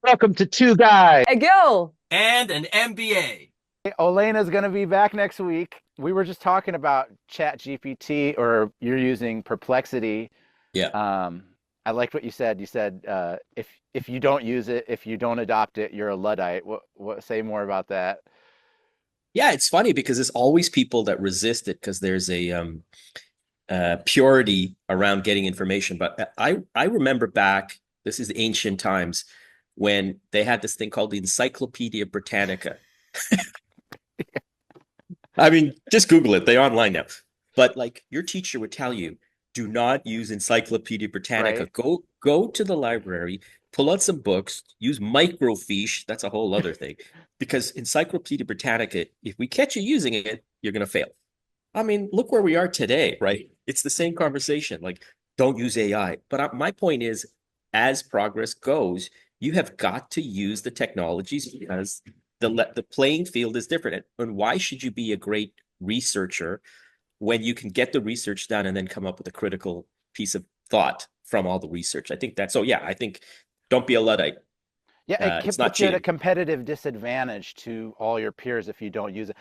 Welcome to Two Guys. Hey, Gil. and an MBA. Olena's going to be back next week. We were just talking about Chat GPT, or you're using Perplexity. Yeah. Um, I liked what you said. You said if you don't use it, if you don't adopt it, you're a Luddite. What say more about that? Yeah, it's funny because there's always people that resist it because there's a purity around getting information. But I remember back, this is ancient times, when they had this thing called the Encyclopedia Britannica. I mean, just Google it. They're online now. But like your teacher would tell you, do not use Encyclopedia Britannica. Right? Go to the library, pull out some books, use microfiche. That's a whole other thing. Because Encyclopedia Britannica, if we catch you using it, you're gonna fail. I mean, look where we are today, right? It's the same conversation. Like, don't use AI. But my point is, as progress goes, you have got to use the technologies because the playing field is different. And why should you be a great researcher when you can get the research done and then come up with a critical piece of thought from all the research? I think that. So yeah, I think don't be a luddite. Yeah, it can It's not put you at a cheating. competitive disadvantage to all your peers if you don't use it.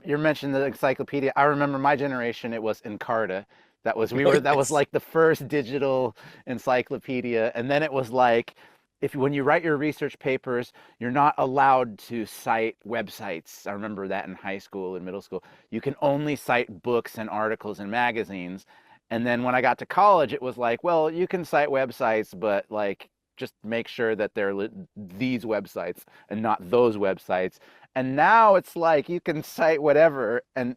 You mentioned the encyclopedia. I remember my generation, it was Encarta. Oh That was yes, like the first digital encyclopedia. And then it was like, if when you write your research papers, you're not allowed to cite websites. I remember that in high school and middle school. You can only cite books and articles and magazines. And then when I got to college, it was like, well, you can cite websites, but like just make sure that they're these websites and not those websites. And now it's like you can cite whatever, and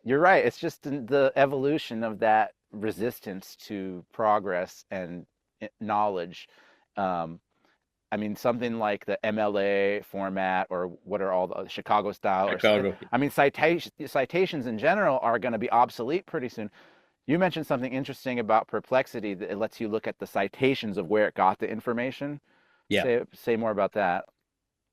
you're right. It's just the evolution of that resistance to progress and knowledge. Um, I mean, something like the MLA format, or what are all the Chicago style, or Chicago. I mean, citations in general are going to be obsolete pretty soon. You mentioned something interesting about Perplexity that it lets you look at the citations of where it got the information. Yeah. Say more about that.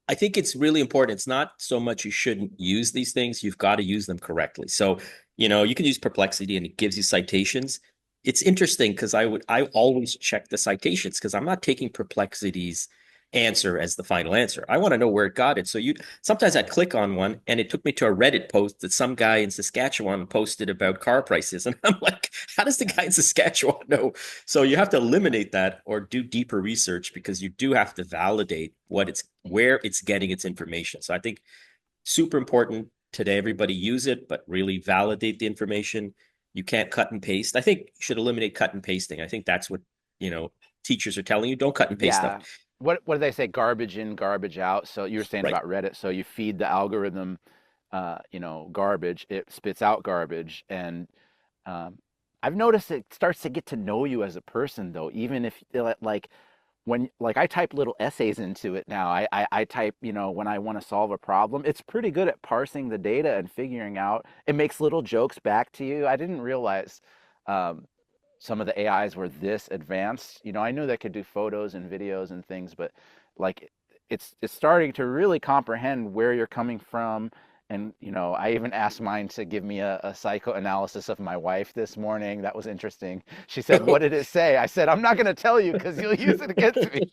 I think it's really important. It's not so much you shouldn't use these things, you've got to use them correctly. So, you can use Perplexity and it gives you citations. It's interesting because I always check the citations because I'm not taking Perplexity's answer as the final answer. I want to know where it got it. So you sometimes I'd click on one and it took me to a Reddit post that some guy in Saskatchewan posted about car prices. And I'm like, how does the guy in Saskatchewan know? So you have to eliminate that or do deeper research because you do have to validate where it's getting its information. So I think super important today. Everybody use it, but really validate the information. You can't cut and paste. I think you should eliminate cut and pasting. I think that's what you know teachers are telling you. Don't cut and paste stuff. Yeah. What do they say? Garbage in, garbage out. So you were saying Right. about Reddit. So you feed the algorithm, garbage, it spits out garbage. And um, I've noticed it starts to get to know you as a person, though, even if like when like I type little essays into it now. I type, when I want to solve a problem, it's pretty good at parsing the data and figuring out. It makes little jokes back to you. I didn't realize um, some of the AIs were this advanced. I knew they could do photos and videos and things, but like it's starting to really comprehend where you're coming from. And I even asked mine to give me a psychoanalysis of my wife this morning. That was interesting. She said, "What did it say?" I said, "I'm not going to tell you because you'll use it against me."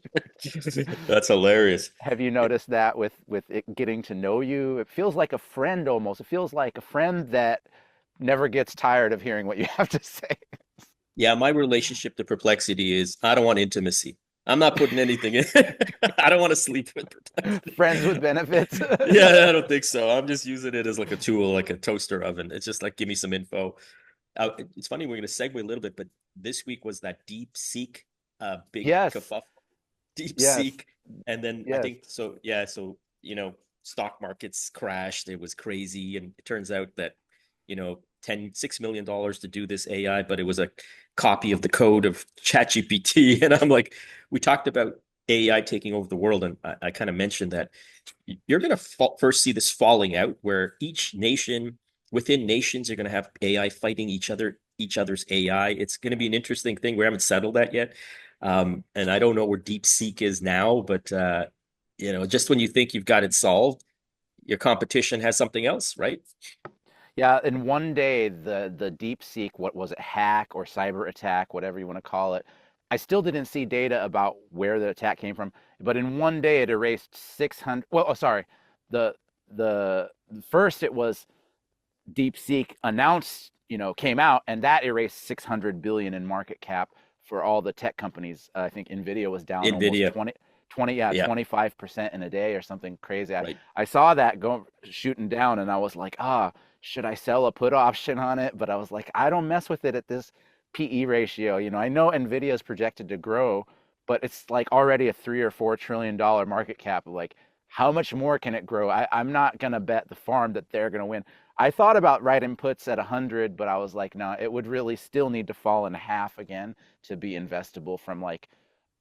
That's hilarious. Have you noticed that with it getting to know you? It feels like a friend almost. It feels like a friend that never gets tired of hearing what you have to say. Yeah, my relationship to Perplexity is I don't want intimacy. I'm not putting anything in. I don't want to sleep with Perplexity. Friends with benefits. Yeah, I don't think so. I'm just using it as like a tool, like a toaster oven. It's just like give me some info. It's funny, we're going to segue a little bit, but this week was that deep seek, big Yes, kerfuffle, deep yes, seek. And then I yes. think so, yeah. So, stock markets crashed. It was crazy. And it turns out that, 6 million dollars to do this AI, but it was a copy of the code of ChatGPT. And I'm like, we talked about AI taking over the world. And I kind of mentioned that you're going to first see this falling out where each nation within nations are going to have AI fighting each other's AI. It's going to be an interesting thing. We haven't settled that yet. And I don't know where deep seek is now, but just when you think you've got it solved, your competition has something else, right? Yeah, in one day, the deep seek, what was it, hack or cyber attack, whatever you want to call it, I still didn't see data about where the attack came from, but in one day it erased 600. Well, oh, sorry, the the first it was DeepSeek announced, came out, and that erased 600 billion in market cap for all the tech companies. I think Nvidia was down almost NVIDIA. 20, yeah, Yeah, 25% in a day or something crazy. I, right. I saw that go shooting down, and I was like, should I sell a put option on it? But I was like, I don't mess with it at this PE ratio. I know Nvidia is projected to grow, but it's like already a $3 or $4 trillion market cap. Like, how much more can it grow? I'm not gonna bet the farm that they're gonna win. I thought about writing puts at 100, but I was like, no, it would really still need to fall in half again to be investable from like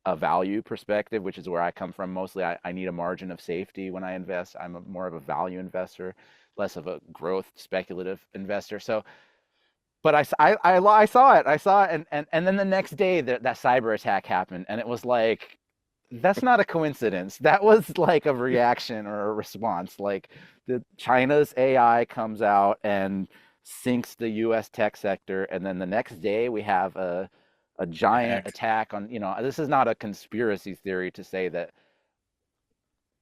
a value perspective, which is where I come from mostly. I need a margin of safety when I invest. I'm more of a value investor, less of a growth speculative investor. So, but I saw it. I saw it. And then the next day, that cyber attack happened. And it was like, that's not a coincidence. That was like a reaction or a response. Like China's AI comes out and sinks the US tech sector. And then the next day we have a giant Hack. attack on, this is not a conspiracy theory to say that,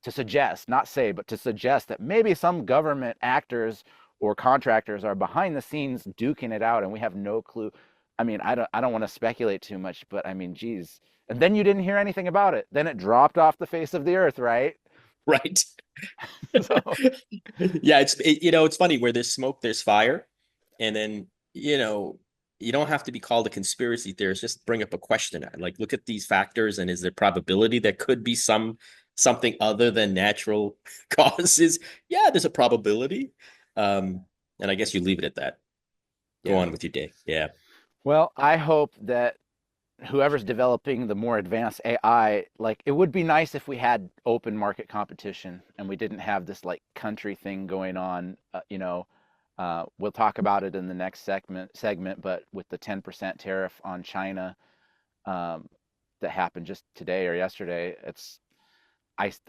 to suggest, not say, but to suggest that maybe some government actors or contractors are behind the scenes duking it out and we have no clue. I mean, I don't want to speculate too much, but I mean, geez. And then you didn't hear anything about it. Then it dropped off the face of the earth, right? Right. So, Yeah, it's funny where there's smoke, there's fire. And then, you don't have to be called a conspiracy theorist, just bring up a question. Like, look at these factors, and is there probability that could be something other than natural causes? Yeah, there's a probability. And I guess you leave it at that. Go yeah. on with your day. Yeah. Well, I hope that whoever's developing the more advanced AI, like it would be nice if we had open market competition and we didn't have this like country thing going on. We'll talk about it in the next segment, but with the 10% tariff on China um, that happened just today or yesterday,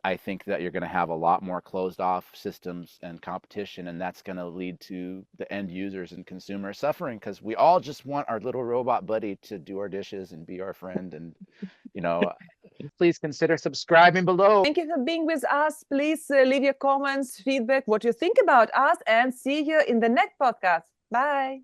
I think that you're going to have a lot more closed off systems and competition, and that's going to lead to the end users and consumers suffering because we all just want our little robot buddy to do our dishes and be our friend. And, you know, please consider subscribing below. Thank you for being with us. Please leave your comments, feedback, what you think about us, and see you in the next podcast. Bye.